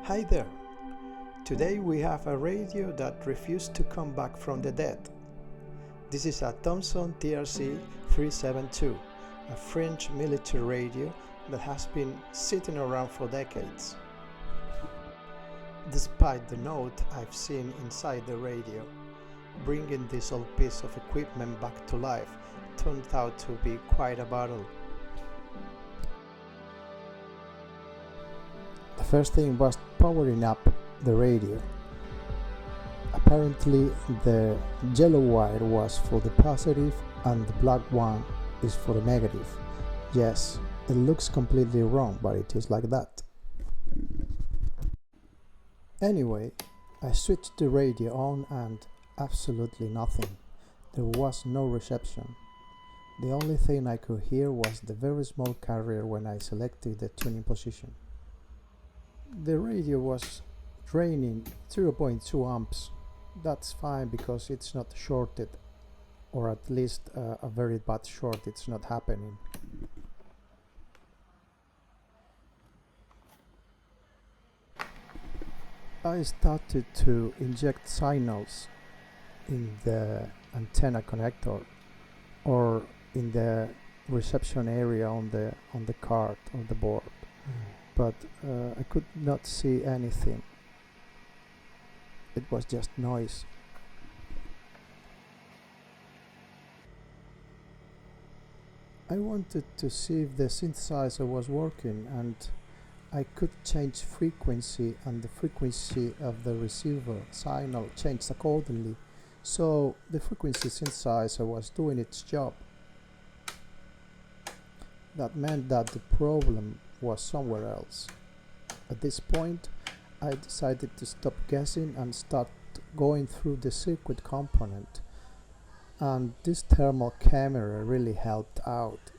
Hi there! Today we have a radio that refused to come back from the dead. This is a Thompson TRC-372, a French military radio that has been sitting around for decades. Despite the note I've seen inside the radio, bringing this old piece of equipment back to life turned out to be quite a battle. The first thing was powering up the radio. Apparently the yellow wire was for the positive and the black one is for the negative. Yes, it looks completely wrong, but it is like that. Anyway, I switched the radio on and absolutely nothing. There was no reception. The only thing I could hear was the very small carrier when I selected the tuning position. The radio was draining 0.2 amps. That's fine because it's not shorted, or at least a very bad short. It's not happening. I started to inject signals in the antenna connector or in the reception area on the card on the board. But I could not see anything. It was just noise. I wanted to see if the synthesizer was working, and I could change frequency, and the frequency of the receiver signal changed accordingly. So the frequency synthesizer was doing its job. That meant that the problem was somewhere else. At this point, I decided to stop guessing and start going through the circuit component, and this thermal camera really helped out.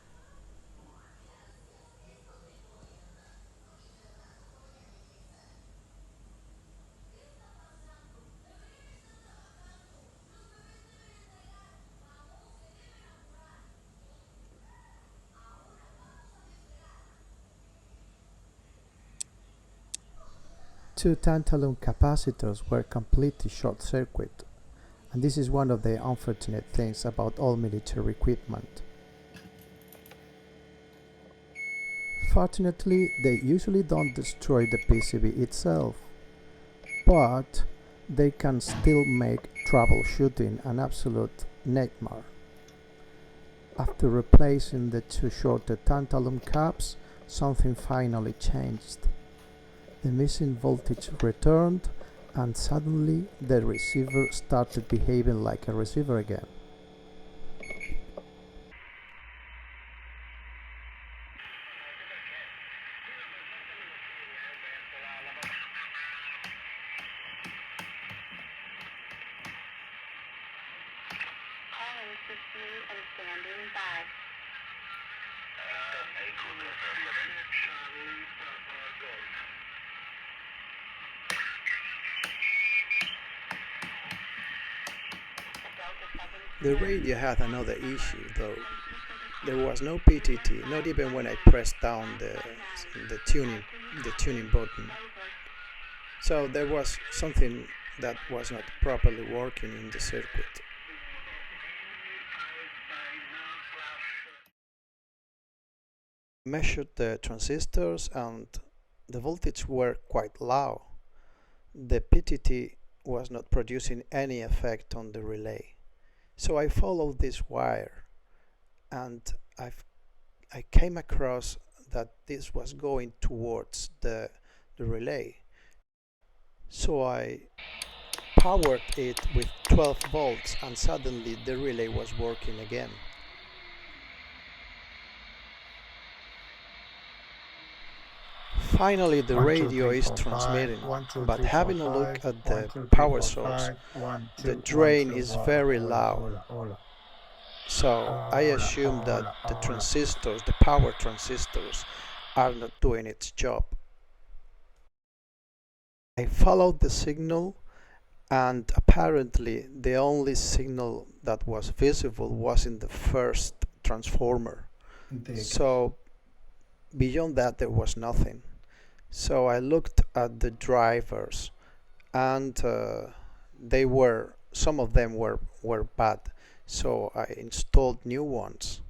Two tantalum capacitors were completely short-circuit, and this is one of the unfortunate things about all military equipment. Fortunately, they usually don't destroy the PCB itself, but they can still make troubleshooting an absolute nightmare. After replacing the two shorted tantalum caps, something finally changed. The missing voltage returned, and suddenly the receiver started behaving like a receiver again. The radio had another issue though. There was no PTT, not even when I pressed down the tuning button. So there was something that was not properly working in the circuit. I measured the transistors and the voltage were quite low. The PTT was not producing any effect on the relay. So I followed this wire, and I came across that this was going towards the relay. So I powered it with 12 volts, and suddenly the relay was working again. Finally the radio is transmitting, but having a look at the power source, the drain is very loud. So I assume that the transistors, the power transistors, are not doing its job. I followed the signal, and apparently the only signal that was visible was in the first transformer. So beyond that there was nothing. So I looked at the drivers, and some of them were bad. So I installed new ones.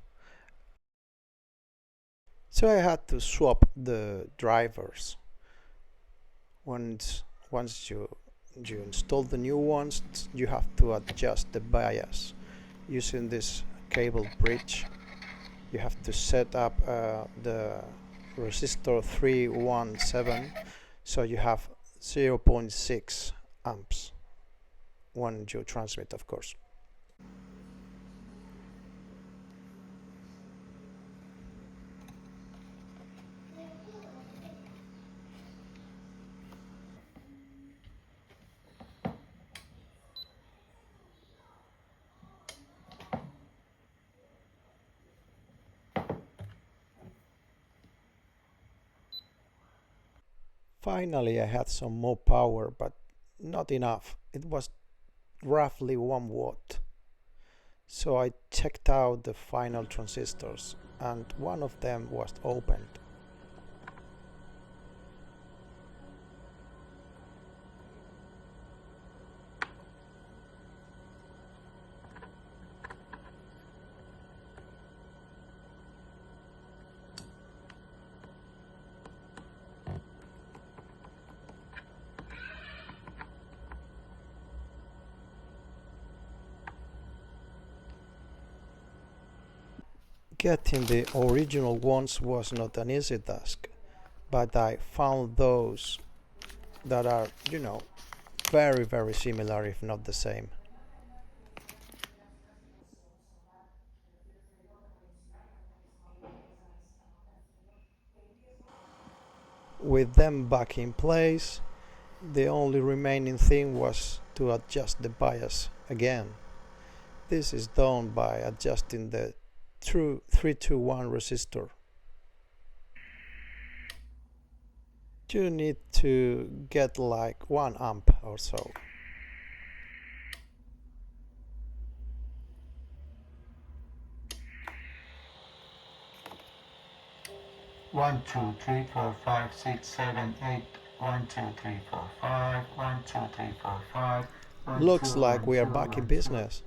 So I had to swap the drivers. Once you install the new ones, you have to adjust the bias using this cable bridge. You have to set up the resistor 317, so you have 0.6 amps when you transmit, of course. Finally, I had some more power, but not enough. It was roughly 1 watt. So I checked out the final transistors, and one of them was opened. Getting the original ones was not an easy task, but I found those that are, very, very similar, if not the same. With them back in place, the only remaining thing was to adjust the bias again. This is done by adjusting the 321 resistor. You need to get like 1 amp or so. One, two, three, four, five, six, seven, eight. 1, 2, 3, 4, 5. 1, 2, 3, 4, 5. Looks like we are back in business.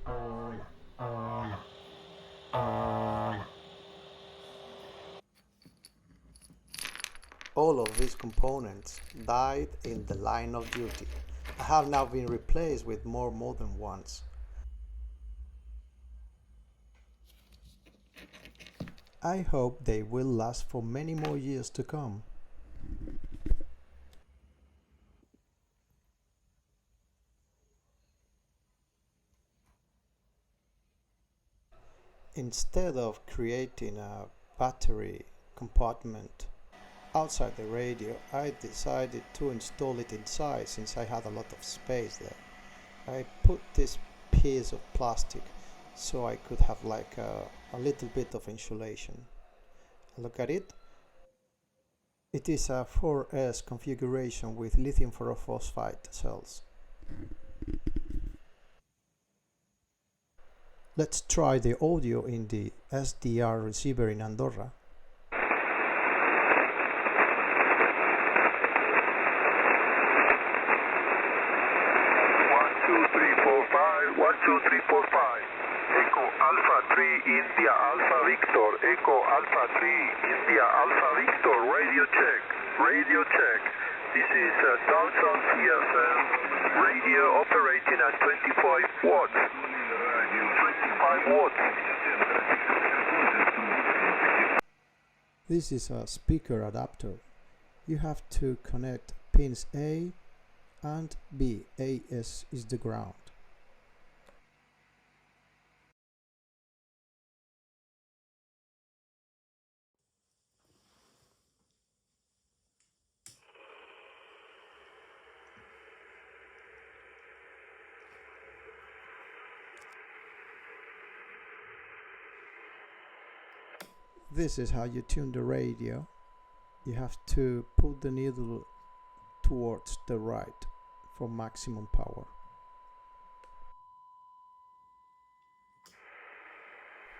All of these components died in the line of duty. I have now been replaced with more modern ones. I hope they will last for many more years to come. Instead of creating a battery compartment outside the radio, I decided to install it inside since I had a lot of space there. I put this piece of plastic so I could have like a little bit of insulation. Look at it. It is a 4S configuration with lithium ferrophosphate cells. Let's try the audio in the SDR receiver in Andorra. 1, 2, 3, 4, 5. Echo Alpha 3 India Alpha Victor. Echo Alpha 3 India Alpha Victor. Radio check. Radio check. This is Thompson TRC radio operating at 25 watts. 25 watts. This is a speaker adapter. You have to connect pins A and B. AS is the ground. This is how you tune the radio. You have to put the needle towards the right for maximum power.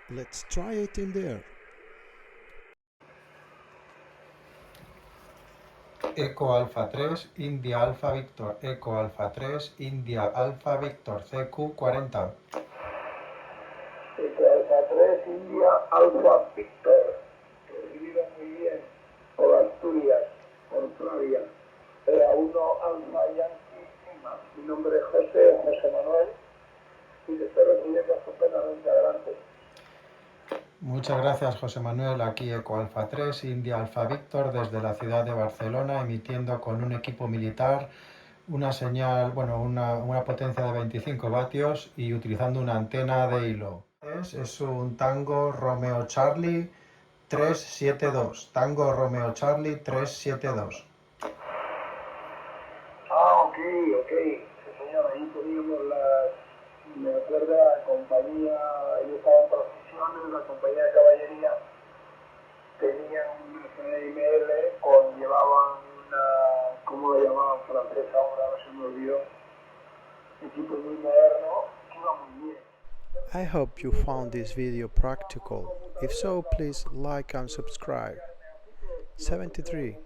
Let's try it in there. Eco Alfa 3, India Alfa Victor, Eco Alfa 3, India Alfa Victor, CQ40. Eco Alfa 3, India Alfa Victor. Recibido muy bien por Asturias, por Flavia. A1 Alfa Yankee Lima. Mi nombre es José Manuel, y te estoy recibiendo estupendamente. Adelante. Muchas gracias, José Manuel. Aquí Eco Alfa 3, India Alfa Victor, desde la ciudad de Barcelona, emitiendo con un equipo militar una señal, bueno, una potencia de 25 vatios y utilizando una antena de hilo. Es un Tango Romeo Charlie 372. Tango Romeo Charlie 372. Ok. Sí, señor, ahí teníamos me acuerdo la compañía, yo estaba en procesiones, la compañía de caballería tenía una FML, llevaban una, ¿cómo lo llamaban francesa ahora? No se me olvidó, equipo muy moderno, que iba muy bien. I hope you found this video practical. If so, please like and subscribe. 73.